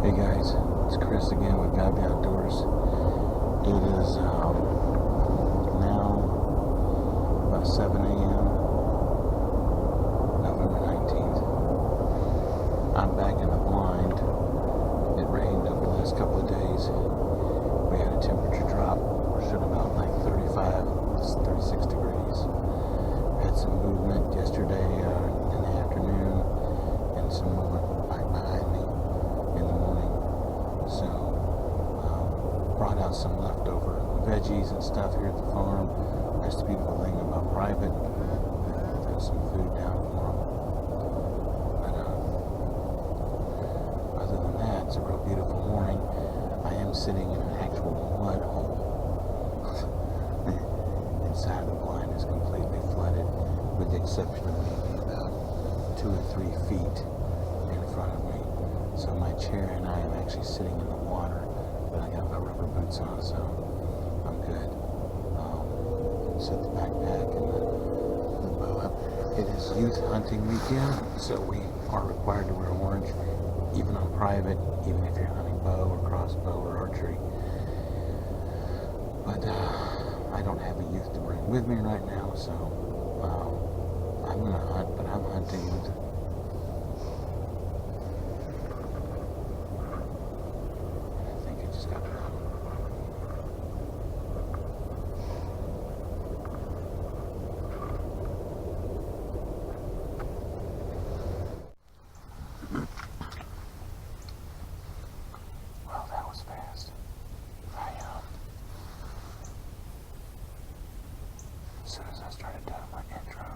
Hey guys, it's Chris again with God the Outdoors. It is now about 7 a.m. November 19th. I'm back in the blind. It rained over the last couple of days. We had a temperature drop. We're sitting about like 35, 36 degrees. Had some movement yesterday in the afternoon and some movement right behind me in the morning. So, brought out some leftover veggies and stuff here at the farm. That's the beautiful thing about private. There's some food down for them. But other than that, it's a real beautiful morning. I am sitting in an actual mud hole. Inside of the blind is completely flooded, with the exception of maybe about 2 or 3 feet in front of me. So my chair and I am actually sitting in the water, but I got my rubber boots on, so I'm good. Set the backpack and the bow up. It is youth hunting weekend, so we are required to wear orange, even on private, even if you're hunting bow or crossbow or archery. But I don't have a youth to bring with me right now, so I'm going to hunt, but I'm hunting with as soon as I started doing my intro,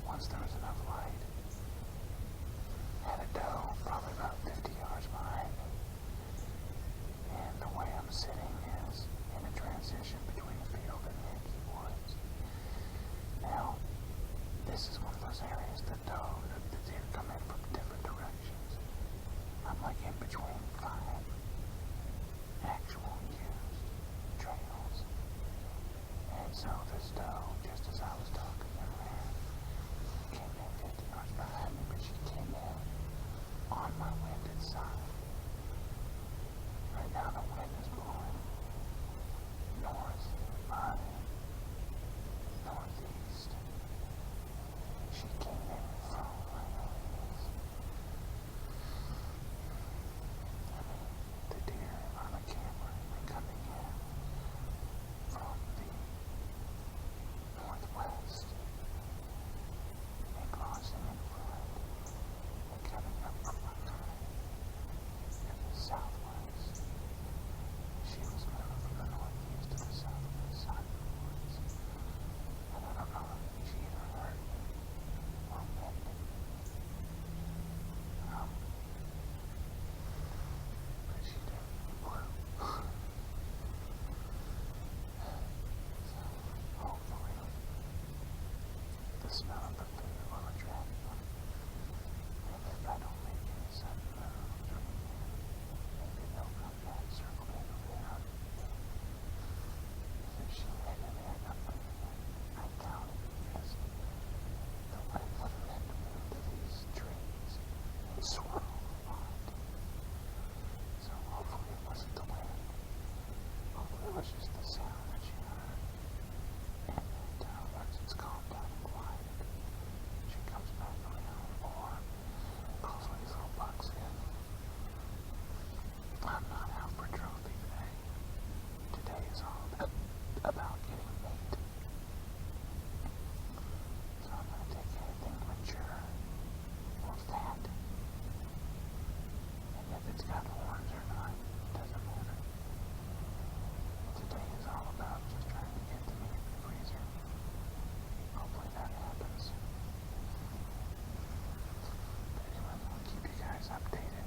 once there was enough light, had a doe probably about 50 yards behind me. And the way I'm sitting is in a transition between the field and the edge of the woods. Now, this is one of those areas that the deer come in from different directions. I'm like in between 5 actual used trails. And so this doe, just as I was talking to her, came in 50 yards behind me, but she came in on my winded side. Right now the wind is blowing northeast. She came in from my northeast. I mean, the deer on the camera were coming in from the northwest and crossing in front and coming up from behind in the southwest. She was moving from the northeast to the southwest side of the woods. And I don't know if she either heard me or meant me. But she definitely blew. So, hopefully, the smell of the food will attract them. And if I don't make any sudden moves or anything, maybe they'll come back, circle back around. If she hit in there, I doubt it, because the wind would have had to move to these trees and swirl a lot. So hopefully it wasn't the wind. Hopefully it was just the sound that she heard. And once it's calmed down and quiet, she comes back around or calls one of these little bucks in. I'm not out for trophy today. Today is all about getting meat. So I'm going to take anything mature or fat. And if it's got horns or not, doesn't matter. Today is all about just trying to get the meat in the freezer. Hopefully that happens. But anyway, I'll keep you guys updated.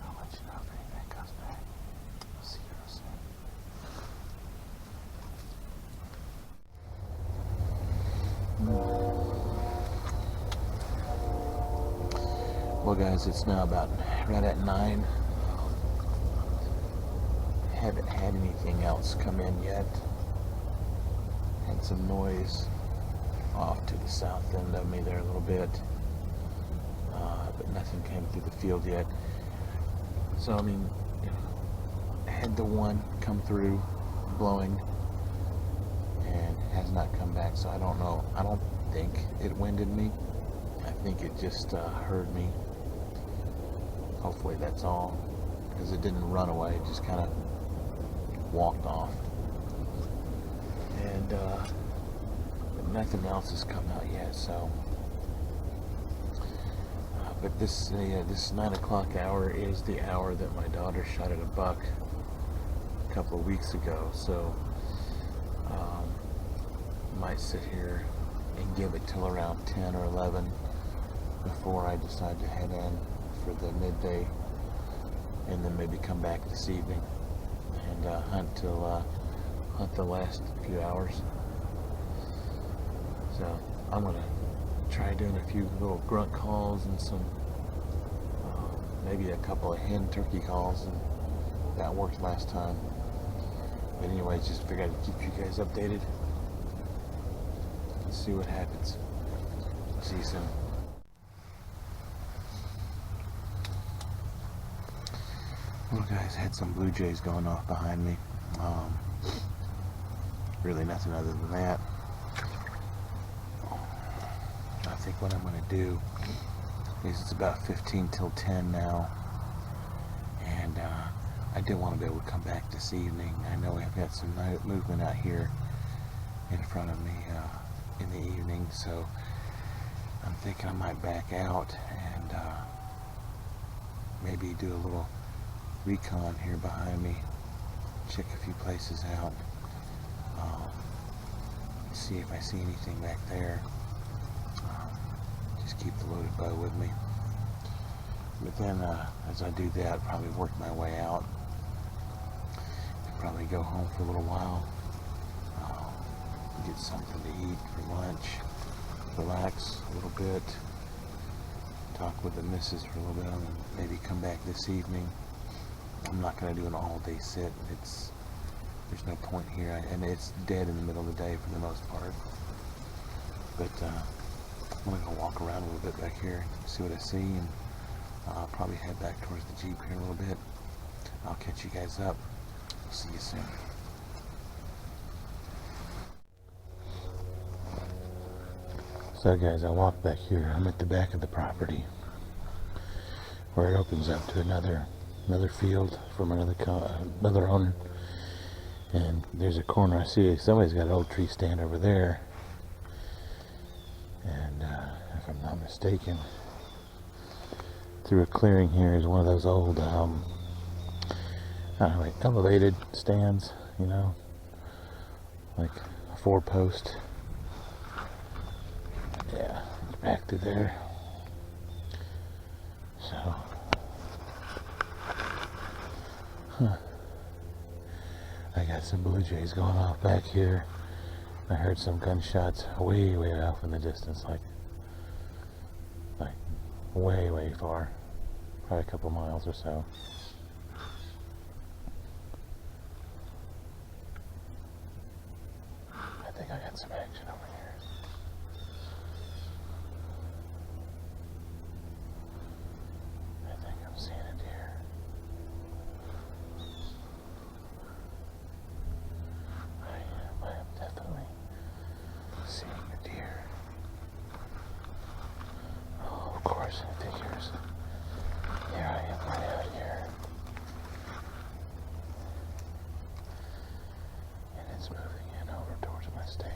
I'll let you know if anything comes back. I'll see you real soon. Well guys, it's now about right at 9. Haven't had anything else come in yet. Had some noise off to the south end of me there a little bit, but nothing came through the field yet. So I mean, I had the one come through blowing and has not come back, so I don't know. I don't think it winded me. I think it just heard me. Hopefully that's all, because it didn't run away, it just kind of walked off. And but nothing else has come out yet, so but this 9 o'clock hour is the hour that my daughter shot at a buck a couple of weeks ago, so might sit here and give it till around 10 or 11 before I decide to head in for the midday, and then maybe come back this evening and hunt the last few hours. So I'm gonna try doing a few little grunt calls and some maybe a couple of hen turkey calls, and that worked last time. But anyways, just figured I'd keep you guys updated. See what happens. See you soon. Well, guys, had some blue jays going off behind me. Really nothing other than that. I think what I'm going to do is, it's about 15 till 10 now, and I did want to be able to come back this evening. I know we've got some night movement out here in front of me in the evening, so I'm thinking I might back out and maybe do a little recon here behind me, check a few places out, see if I see anything back there. Just keep the loaded bow with me. But then as I do that, probably work my way out and probably go home for a little while, get something to eat for lunch, relax a little bit, talk with the missus for a little bit, and maybe come back this evening. I'm not going to do an all-day sit. There's no point here, and it's dead in the middle of the day for the most part. But I'm going to go walk around a little bit back here, see what I see, and I'll probably head back towards the Jeep here in a little bit. I'll catch you guys up. See you soon. So guys, I walked back here. I'm at the back of the property where it opens up to another field from another owner. And there's a corner I see. Somebody's got an old tree stand over there. And if I'm not mistaken, through a clearing here is one of those old, I don't know, like elevated stands, you know, like a 4-post. Yeah, back to there. So, I got some blue jays going off back here. I heard some gunshots way off in the distance, like way far, probably a couple miles or so. I think I got some action over here. I think I'm seeing a deer. I am definitely seeing a deer. Oh, of course, it figures. Here I am right out here. And it's moving in over towards my stand.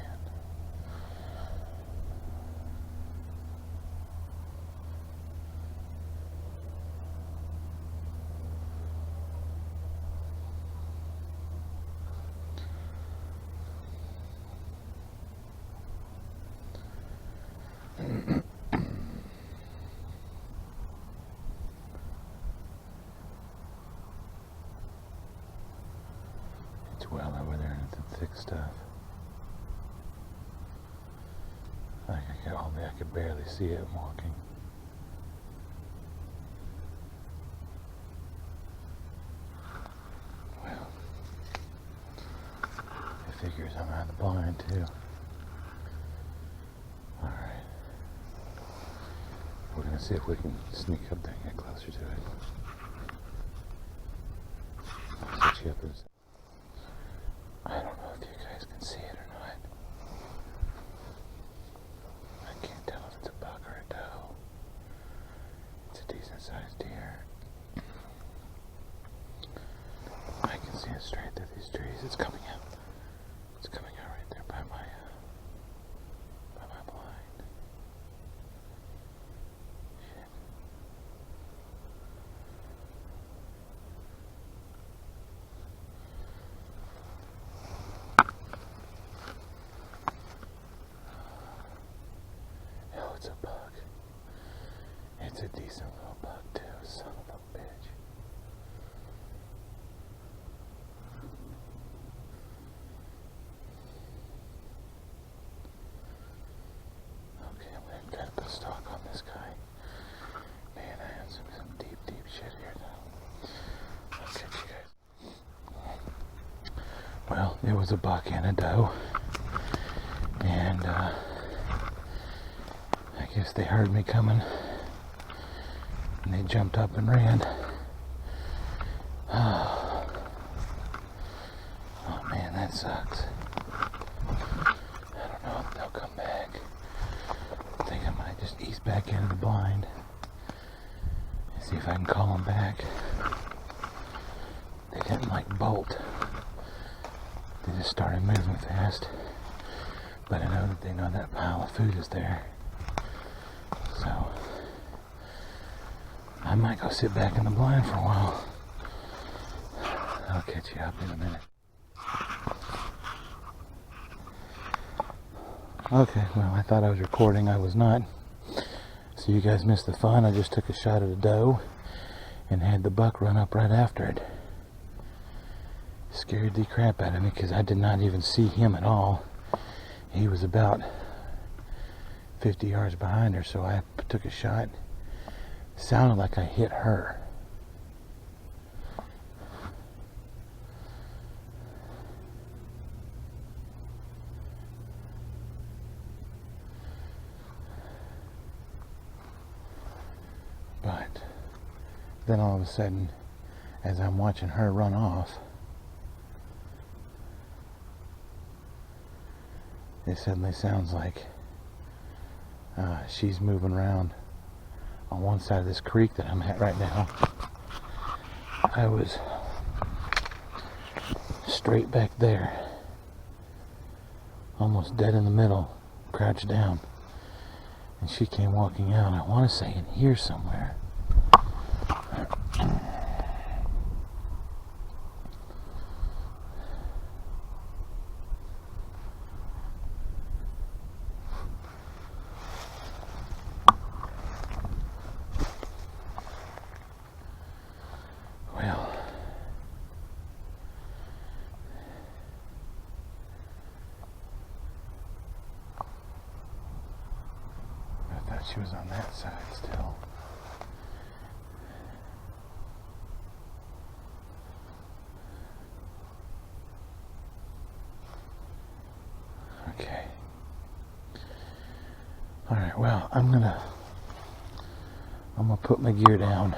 It's well over there into the thick stuff. I could barely see it walking. Well, it figures I'm out of the blind too. Alright. We're gonna see if we can sneak up there and get closer to it. you up this. I don't know if you guys can see it or not. I can't tell if it's a buck or a doe. It's a decent sized deer. I can see it straight through these trees. It's coming out. It's coming out right there by my blind. Shit. Oh, it's a buck. It's a decent little buck too, son of a bitch. Okay, I'm gonna try to put stock on this guy. Man, I have some deep shit here now. I'll catch you guys. Well, it was a buck and a doe. And I guess they heard me coming. And they jumped up and ran. Oh man, that sucks. I don't know if they'll come back. I think I might just ease back into the blind and see if I can call them back. They didn't like bolt. They just started moving fast. But I know that they know that pile of food is there. So I might go sit back in the blind for a while. I'll catch you up in a minute. Okay, well, I thought I was recording. I was not. So you guys missed the fun. I just took a shot at a doe and had the buck run up right after it. Scared the crap out of me because I did not even see him at all. He was about 50 yards behind her, so I took a shot. Sounded like I hit her. But then all of a sudden, as I'm watching her run off, it suddenly sounds like she's moving around on one side of this creek that I'm at right now. I was straight back there, almost dead in the middle, crouched down, and she came walking out. I want to say in here somewhere. She was on that side still. Okay. Alright, well, I'm gonna put my gear down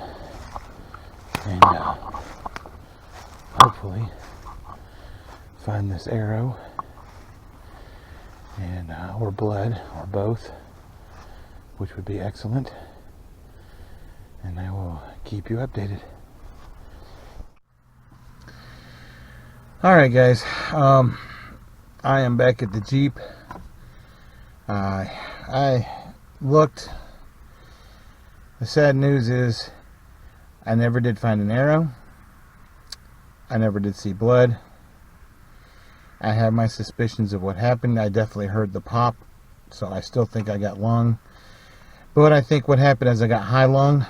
and hopefully find this arrow and or blood or both, which would be excellent, and I will keep you updated. Alright guys, I am back at the Jeep. I looked. The sad news is I never did find an arrow. I never did see blood. I have my suspicions of what happened. I definitely heard the pop, so I still think I got lung. But I think what happened is I got high lung,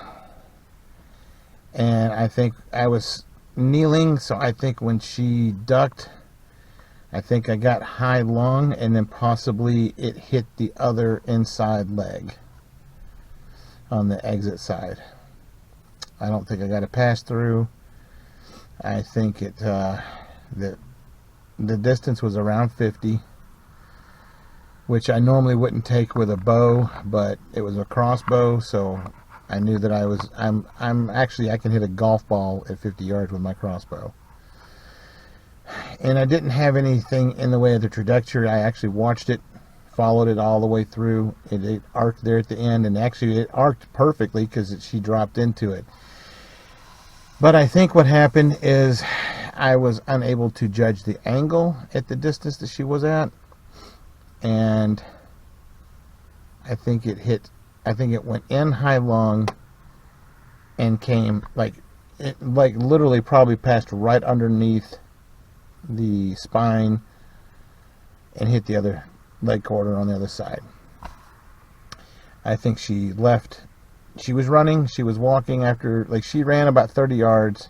and I think I was kneeling, so I think when she ducked, I think I got high lung, and then possibly it hit the other inside leg on the exit side. I don't think I got a pass through. I think it the distance was around 50. Which I normally wouldn't take with a bow, but it was a crossbow, so I knew that I'm actually, I can hit a golf ball at 50 yards with my crossbow. and I didn't have anything in the way of the trajectory. I actually watched it, followed it all the way through. It arced there at the end, and actually it arced perfectly because she dropped into it. But I think what happened is I was unable to judge the angle at the distance that she was at, and I think it went in high long and came like literally probably passed right underneath the spine and hit the other leg quarter on the other side. I think she left. She was running, she was walking after, like, she ran about 30 yards,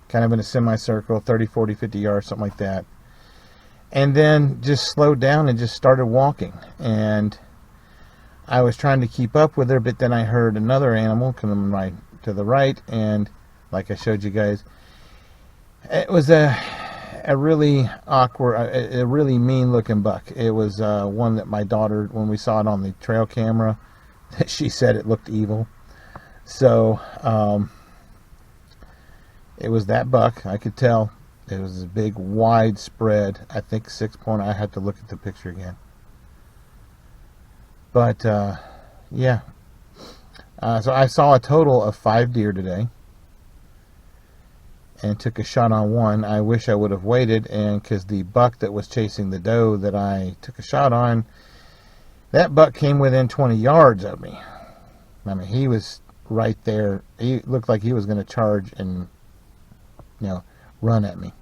kind of in a semicircle, 30, 40, 50 yards, something like that. And then just slowed down and just started walking. And I was trying to keep up with her, but then I heard another animal coming right to the right, and like I showed you guys, it was a really awkward, a really mean looking buck. It was one that my daughter, when we saw it on the trail camera, she said it looked evil. So it was that buck. I could tell it was a big wide spread, I think 6-point. I had to look at the picture again, but yeah, so I saw a total of 5 deer today and took a shot on one. I wish I would have waited, and because the buck that was chasing the doe that I took a shot on, that buck came within 20 yards of me. I mean, he was right there. He looked like he was going to charge and, run at me.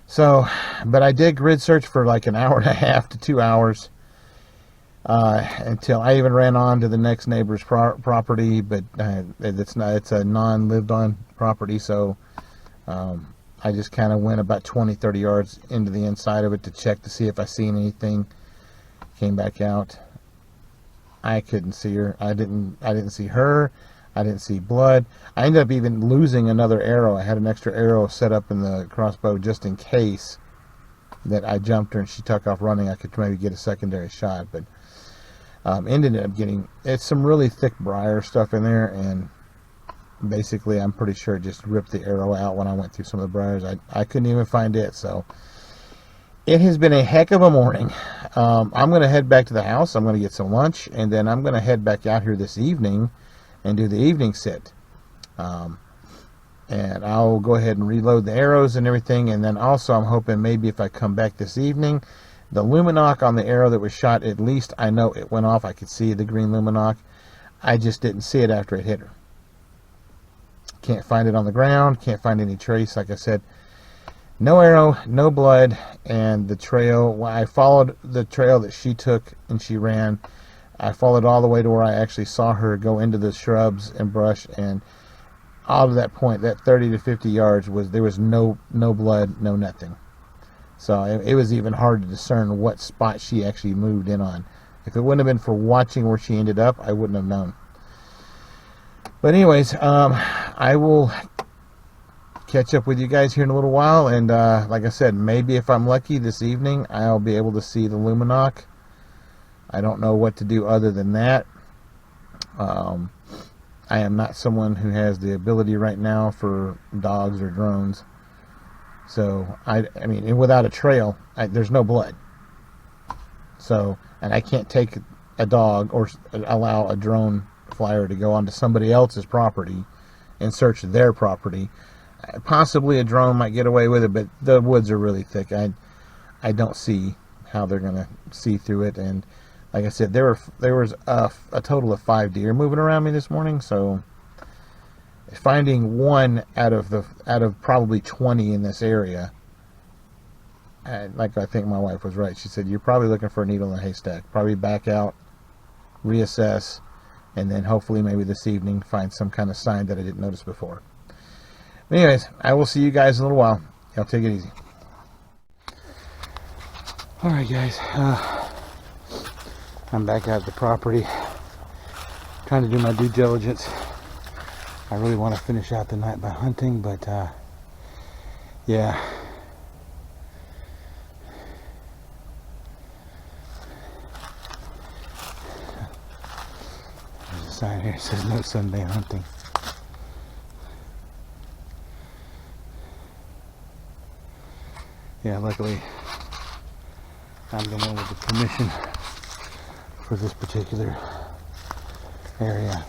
So, but I did grid search for like an hour and a half to 2 hours until I even ran on to the next neighbor's property, but it's a non-lived on property, so I just kind of went about 20-30 yards into the inside of it to check to see if I seen anything. Came back out. I couldn't see her. I didn't see her. I didn't see blood. I ended up even losing another arrow. I had an extra arrow set up in the crossbow just in case that I jumped her and she took off running. I could maybe get a secondary shot, but ended up getting, it's some really thick briar stuff in there, and basically I'm pretty sure it just ripped the arrow out when I went through some of the briars. I couldn't even find it. So it has been a heck of a morning. I'm going to head back to the house. I'm going to get some lunch, and then I'm going to head back out here this evening and do the evening sit. And I'll go ahead and reload the arrows and everything, and then also I'm hoping maybe if I come back this evening, the luminoc on the arrow that was shot, at least I know it went off. I could see the green luminoc. I just didn't see it after it hit her. Can't find it on the ground. Can't find any trace. Like I said, no arrow, no blood, and the trail, when I followed the trail that she took and she ran, I followed all the way to where I actually saw her go into the shrubs and brush, and out of that point, that 30 to 50 yards, there was no blood, no nothing. So it was even hard to discern what spot she actually moved in on. If it wouldn't have been for watching where she ended up, I wouldn't have known. But anyways, I will catch up with you guys here in a little while, and like I said, maybe if I'm lucky this evening, I'll be able to see the luminoc. I don't know what to do other than that. I am not someone who has the ability right now for dogs or drones. So, I mean, without a trail, there's no blood. So, and I can't take a dog or allow a drone flyer to go onto somebody else's property and search their property. Possibly a drone might get away with it, but the woods are really thick. I don't see how they're going to see through it. And like I said, there was a total of 5 deer moving around me this morning. So finding one out of probably 20 in this area, like I think my wife was right. She said, you're probably looking for a needle in a haystack. Probably back out, reassess, and then hopefully maybe this evening find some kind of sign that I didn't notice before. But anyways, I will see you guys in a little while. Y'all take it easy. Alright guys, I'm back at the property, trying to do my due diligence. I really want to finish out the night by hunting, but yeah. There's a sign here that says no Sunday hunting. Yeah, luckily I'm the one with the permission for this particular area.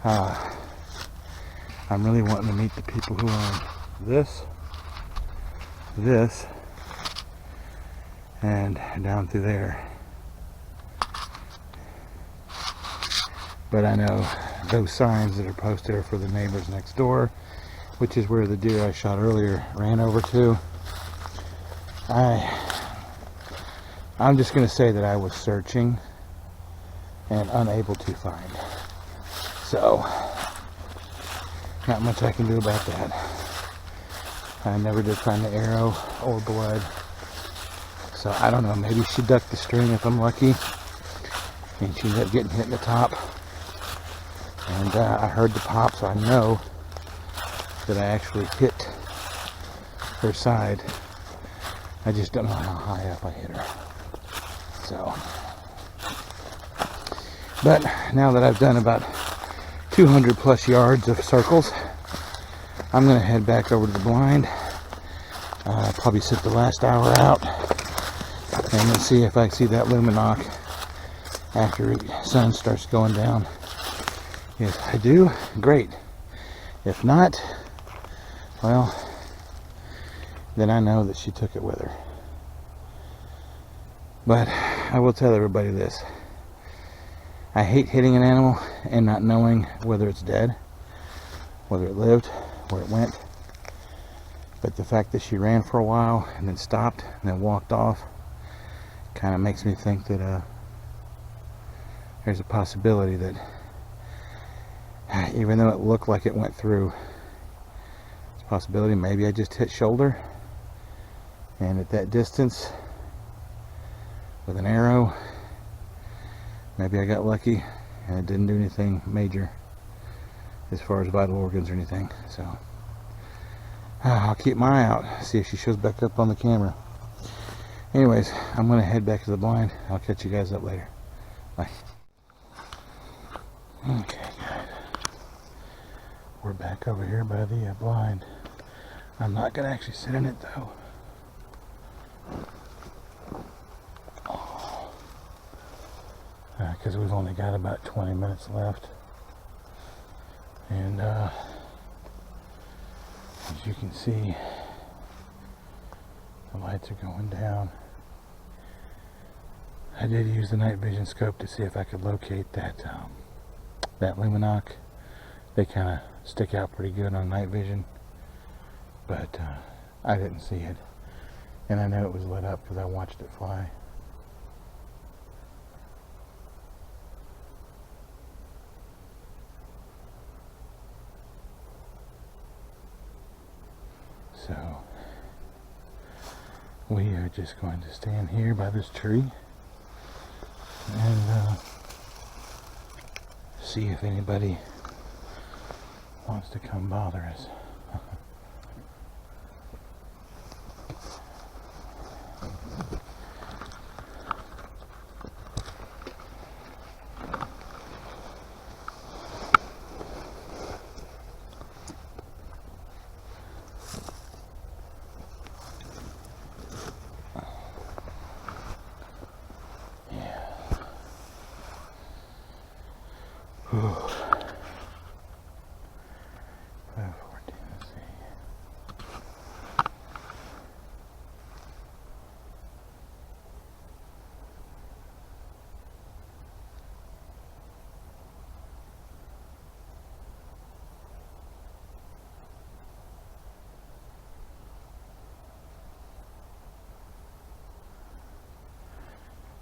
I'm really wanting to meet the people who own this, and down through there. But I know those signs that are posted are for the neighbors next door, which is where the deer I shot earlier ran over to. I'm just going to say that I was searching and unable to find. So, not much I can do about that. I never did find the arrow or blood. So, I don't know. Maybe she ducked the string if I'm lucky. And she ended up getting hit in the top. And I heard the pop, so I know that I actually hit her side. I just don't know how high up I hit her. So, but now that I've done about 200 plus yards of circles, I'm going to head back over to the blind. Probably sit the last hour out and then see if I see that luminoc after the sun starts going down. If I do, great. If not, well, then I know that she took it with her. But I will tell everybody this. I hate hitting an animal and not knowing whether it's dead, whether it lived, where it went. But the fact that she ran for a while and then stopped and then walked off kind of makes me think that there's a possibility that even though it looked like it went through, it's a possibility maybe I just hit shoulder, and at that distance with an arrow, maybe I got lucky and it didn't do anything major as far as vital organs or anything. So I'll keep my eye out, see if she shows back up on the camera. Anyways, I'm going to head back to the blind. I'll catch you guys up later. Bye. Okay, guys. We're back over here by the blind. I'm not going to actually sit in it, though. Because we've only got about 20 minutes left. And as you can see, the lights are going down. I did use the night vision scope to see if I could locate that luminoc. They kind of stick out pretty good on night vision, but I didn't see it, and I know it was lit up because I watched it fly. So we are just going to stand here by this tree and see if anybody wants to come bother us.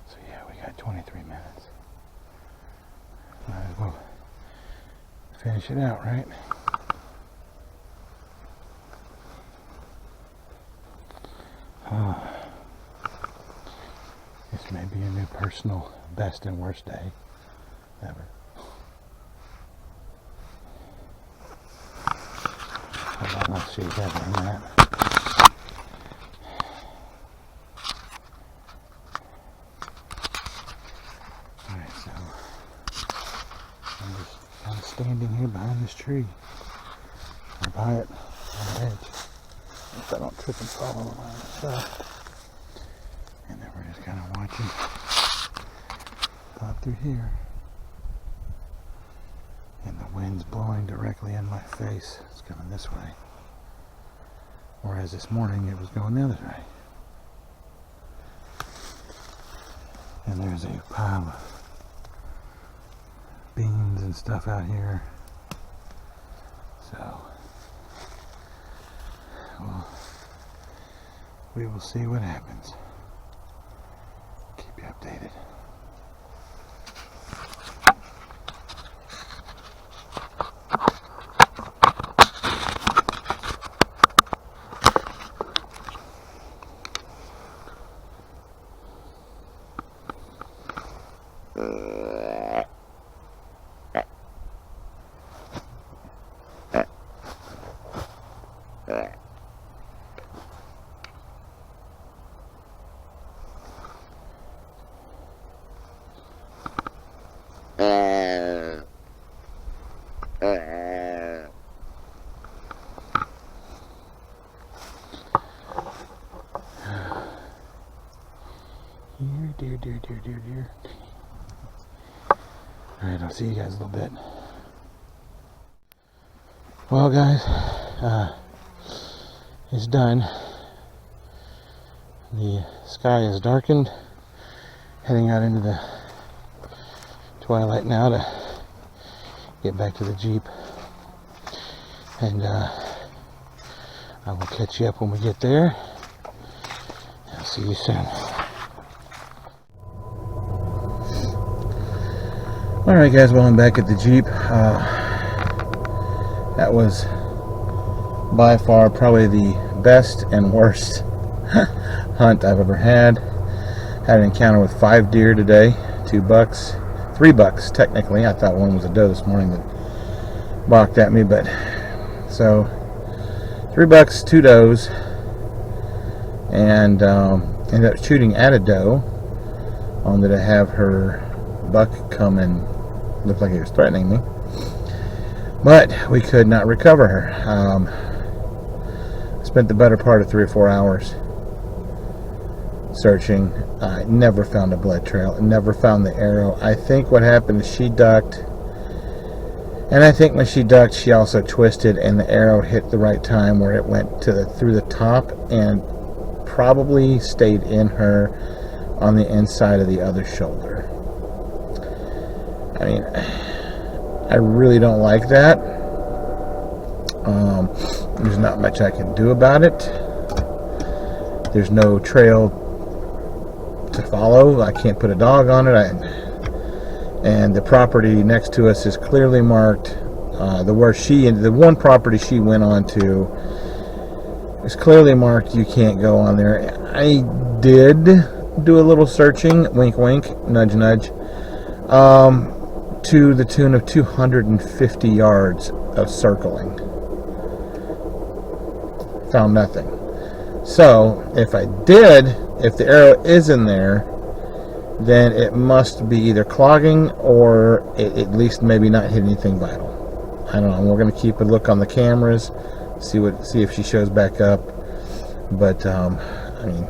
So yeah, we got 23 minutes. Might as well finish it out, right? This may be a new personal best and worst day ever. Hold on, let's see if that's in that. Alright, so I'm just kind of standing here behind this tree. Or by it, on the edge. If I don't trip and fall over my own stuff. And then we're just kind of watching out through here. And the wind's blowing directly in my face. It's coming this way. Whereas this morning it was going the other way. And there's a pile of beans and stuff out here. So, well, we will see what happens. Keep you updated. Dear. Alright, I'll see you guys a little bit. Well, guys, it's done. The sky is darkened. Heading out into the twilight now to get back to the Jeep. And I will catch you up when we get there. I'll see you soon. Alright guys, well I'm back at the Jeep. That was by far probably the best and worst hunt I've ever had. Had an encounter with 5 deer today, 2 bucks, 3 bucks technically. I thought one was a doe this morning that balked at me, but so 3 bucks, 2 does, and ended up shooting at a doe. Only to have her buck come and look like he was threatening me, but we could not recover her. Spent the better part of 3 or 4 hours searching. I never found a blood trail, never found the arrow. I think what happened is she ducked, and I think when she ducked she also twisted and the arrow hit the right time where it went to through the top and probably stayed in her on the inside of the other shoulder. I mean, I really don't like that. There's not much I can do about it. There's no trail to follow. I can't put a dog on it. And the property next to us is clearly marked. The one property she went on to is clearly marked. You can't go on there. I did do a little searching. Wink, wink. Nudge, nudge. To the tune of 250 yards of circling. Found nothing. So, if the arrow is in there, then it must be either clogging or at least maybe not hit anything vital. I don't know. We're going to keep a look on the cameras, see if she shows back up. But, I mean,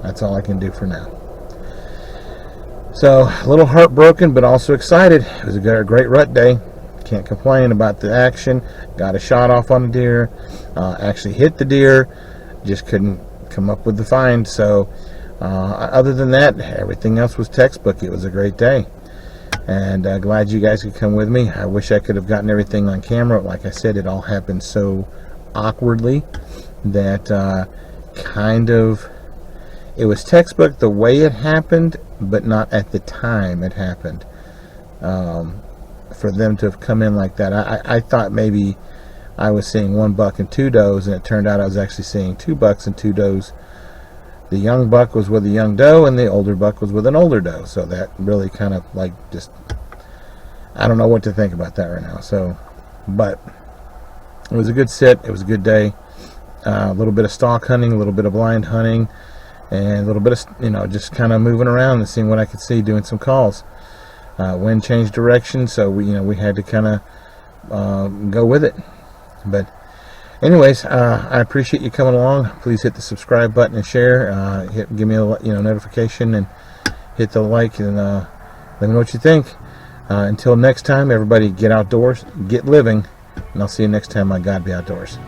that's all I can do for now. So, a little heartbroken, but also excited. It was a great rut day. Can't complain about the action. Got a shot off on a deer. Actually hit the deer. Just couldn't come up with the find. So, other than that, everything else was textbook. It was a great day. And glad you guys could come with me. I wish I could have gotten everything on camera. Like I said, it all happened so awkwardly that it was textbook the way it happened, but not at the time it happened. For them to have come in like that, I thought maybe I was seeing 1 buck and 2 does, and it turned out I was actually seeing 2 bucks and 2 does. The young buck was with a young doe, and the older buck was with an older doe. So that really kind of like just, I don't know what to think about that right now. So, but it was a good sit. It was a good day. A little bit of stalk hunting, a little bit of blind hunting, and a little bit of, just kind of moving around and seeing what I could see, doing some calls. Wind changed direction, so we had to kind of go with it. But Anyways, I appreciate you coming along. Please hit the subscribe button and share. Give me a notification and hit the like, and let me know what you think. Until next time, everybody, get outdoors, get living, and I'll see you next time on God Be Outdoors.